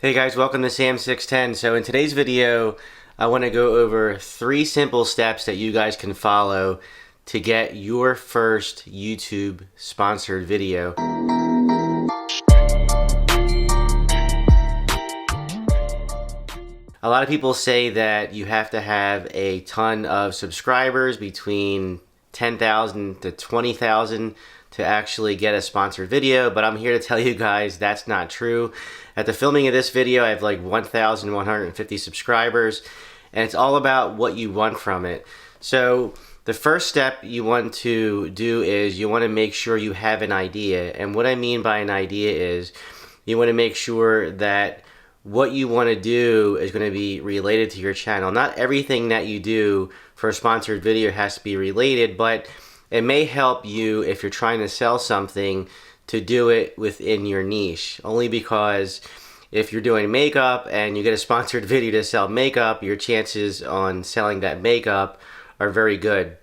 Hey guys, welcome to Sam610. So in today's video, I want to go over 3 simple steps that you guys can follow to get your first YouTube sponsored video. A lot of people say that you have to have a ton of subscribers, between 10,000 to 20,000, to actually get a sponsored video, but I'm here to tell you guys that's not true. At the filming of this video, I have like 1,150 subscribers, and it's all about what you want from it. So the first step you want to do is you want to make sure you have an idea. And what I mean by an idea is you want to make sure that what you want to do is going to be related to your channel. Not everything that you do for a sponsored video has to be related, but it may help you if you're trying to sell something to do it within your niche. Only because if you're doing makeup and you get a sponsored video to sell makeup, your chances on selling that makeup are very good.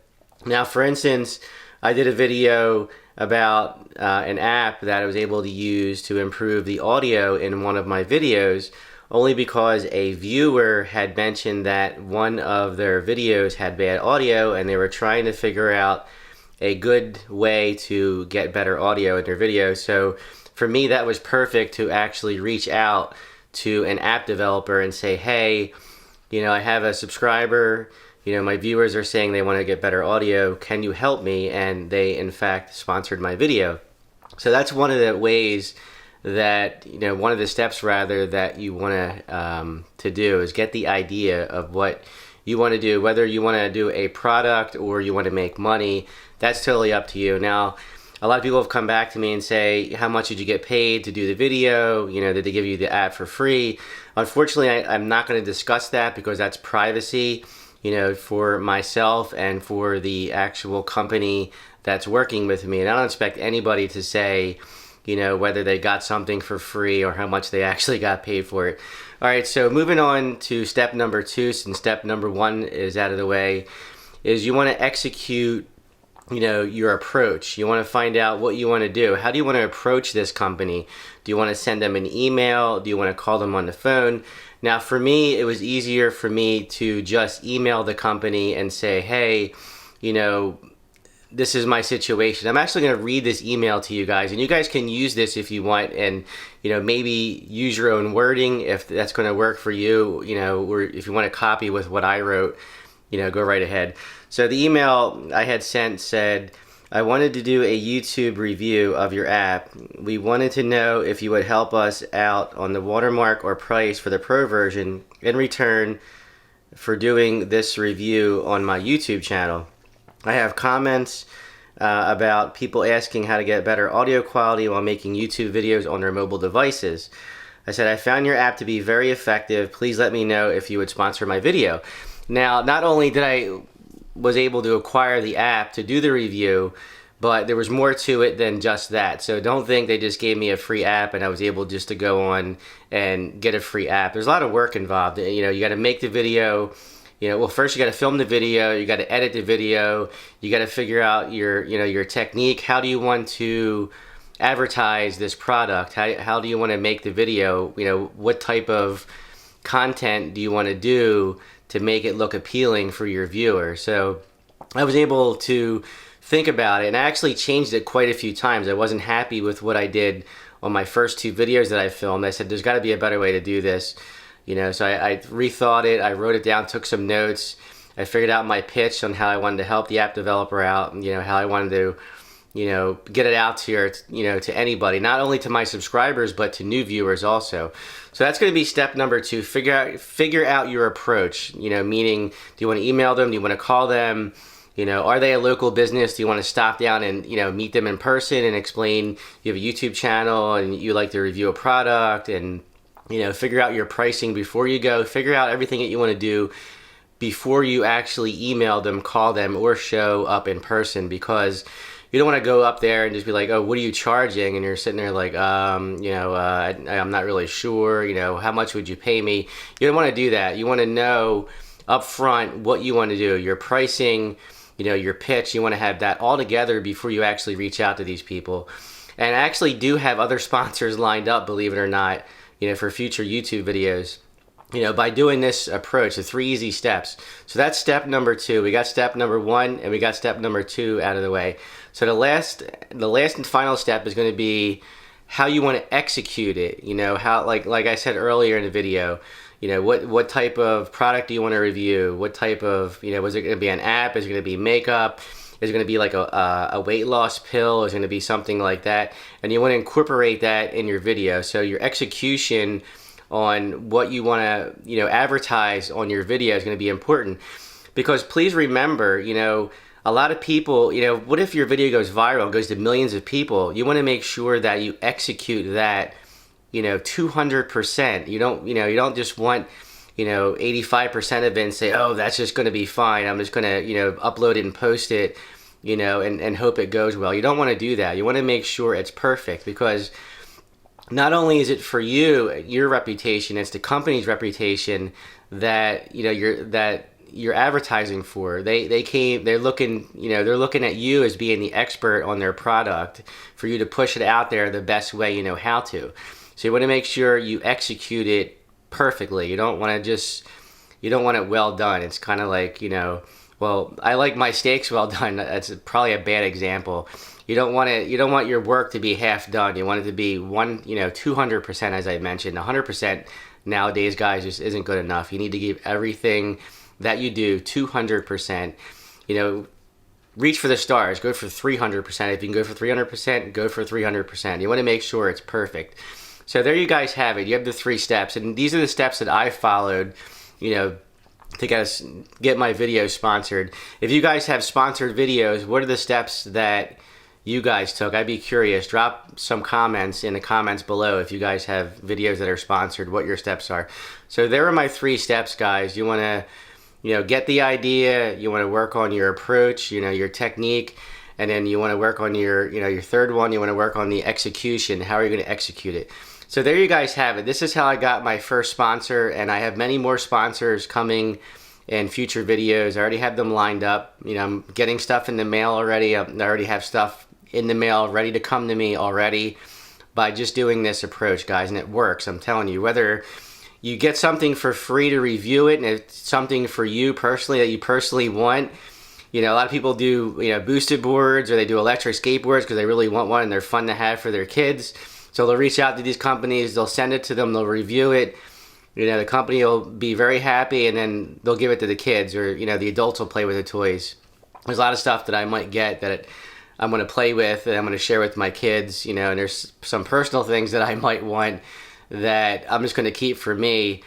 Now, for instance, I did a video about an app that I was able to use to improve the audio in one of my videos, only because a viewer had mentioned that one of their videos had bad audio and they were trying to figure out a good way to get better audio in their video. So for me, that was perfect to actually reach out to an app developer and say, hey, I have a subscriber, my viewers are saying they want to get better audio, can you help me? And they in fact sponsored my video. So that's one of the ways that, one of the steps rather, that you want to do is get the idea of what you want to do. Whether you want to do a product or you want to make money, that's totally up to you. Now, a lot of people have come back to me and say, how much did you get paid to do the video? Did they give you the app for free? Unfortunately, I'm not going to discuss that because that's privacy, for myself and for the actual company that's working with me. And I don't expect anybody to say, whether they got something for free or how much they actually got paid for it. All right, so moving on to step number 2, since step number 1 is out of the way, is you want to execute your approach. You want to find out what you want to do. How do you want to approach this company? Do you want to send them an email? Do you want to call them on the phone? Now, for me, it was easier for me to just email the company and say, hey, this is my situation. I'm actually going to read this email to you guys, and you guys can use this if you want, and maybe use your own wording if that's going to work for you, or if you want to copy with what I wrote, go right ahead. So the email I had sent said, I wanted to do a YouTube review of your app. We wanted to know if you would help us out on the watermark or price for the pro version in return for doing this review on my YouTube channel. I have comments about people asking how to get better audio quality while making YouTube videos on their mobile devices. I said, I found your app to be very effective. Please let me know if you would sponsor my video. Now, not only did I was able to acquire the app to do the review, but there was more to it than just that. So don't think they just gave me a free app and I was able just to go on and get a free app. There's a lot of work involved. You got to make the video. Well, first you got to film the video, you got to edit the video, you got to figure out your technique. How do you want to advertise this product? How do you want to make the video? What type of content do you want to do to make it look appealing for your viewer? So I was able to think about it, and I actually changed it quite a few times. I wasn't happy with what I did on my first 2 videos that I filmed. I said, there's got to be a better way to do this. So I rethought it, I wrote it down, took some notes, I figured out my pitch on how I wanted to help the app developer out, and how I wanted to, get it out to to anybody, not only to my subscribers, but to new viewers also. So that's going to be step number 2, figure out your approach, meaning, do you want to email them? Do you want to call them? Are they a local business? Do you want to stop down and, meet them in person and explain you have a YouTube channel and you like to review a product, and figure out your pricing before you go. Figure out everything that you want to do before you actually email them, call them, or show up in person, because you don't want to go up there and just be like, oh, what are you charging? And you're sitting there like, I'm not really sure, how much would you pay me? You don't want to do that. You want to know up front what you want to do, your pricing, your pitch. You want to have that all together before you actually reach out to these people. And I actually do have other sponsors lined up, believe it or not, for future YouTube videos, by doing this approach, the 3 easy steps. So that's step number 2. We got step number 1 and we got step number 2 out of the way. So the last and final step is going to be how you want to execute it. How, like I said earlier in the video, what type of product do you want to review? What type of, is it going to be an app? Is it going to be makeup? Is it going to be like a weight loss pill? Is it going to be something like that? And you want to incorporate that in your video. So your execution on what you want to, advertise on your video is going to be important. Because please remember, a lot of people, what if your video goes viral, goes to millions of people? You want to make sure that you execute that, 200%. You don't just want, 85% of it and say, oh, that's just going to be fine. I'm just going to, upload it and post it, and hope it goes well. You don't want to do that. You want to make sure it's perfect, because not only is it for you, your reputation, it's the company's reputation that, you're advertising for. They're looking at you as being the expert on their product, for you to push it out there the best way you know how to. So you want to make sure you execute it perfectly. You don't want it well done. It's kind of like, well, I like my steaks well done. That's probably a bad example. You don't want your work to be half done. You want it to be 200%, as I mentioned. 100% nowadays, guys, just isn't good enough. You need to give everything that you do 200%. Reach for the stars. Go for 300%. If you can go for 300%, go for 300%. You want to make sure it's perfect. So there you guys have it. You have the 3 steps, and these are the steps that I followed, to get my videos sponsored. If you guys have sponsored videos, what are the steps that you guys took? I'd be curious. Drop some comments in the comments below if you guys have videos that are sponsored, what your steps are. So there are my 3 steps, guys. You want to, get the idea. You want to work on your approach, your technique, and then you want to work on your, your third one. You want to work on the execution. How are you going to execute it? So there you guys have it. This is how I got my first sponsor, and I have many more sponsors coming in future videos. I already have them lined up. I'm getting stuff in the mail already. I already have stuff in the mail ready to come to me already by just doing this approach, guys, and it works. I'm telling you, whether you get something for free to review it and it's something for you personally that you personally want. A lot of people do, boosted boards, or they do electric skateboards because they really want one and they're fun to have for their kids. So they'll reach out to these companies, they'll send it to them, they'll review it. The company will be very happy, and then they'll give it to the kids, or, the adults will play with the toys. There's a lot of stuff that I might get that I'm going to play with, and I'm going to share with my kids, and there's some personal things that I might want that I'm just going to keep for me.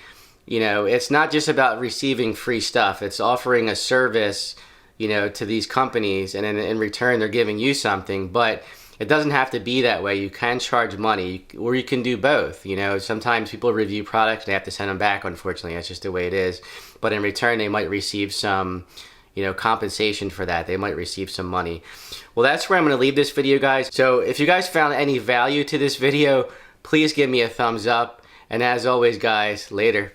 It's not just about receiving free stuff. It's offering a service, to these companies, and in return they're giving you something. But it doesn't have to be that way. You can charge money, or you can do both. Sometimes people review products, they have to send them back, unfortunately. That's just the way it is. But in return, they might receive some, compensation for that. They might receive some money. Well, that's where I'm going to leave this video, guys. So if you guys found any value to this video, please give me a thumbs up. And as always, guys, later.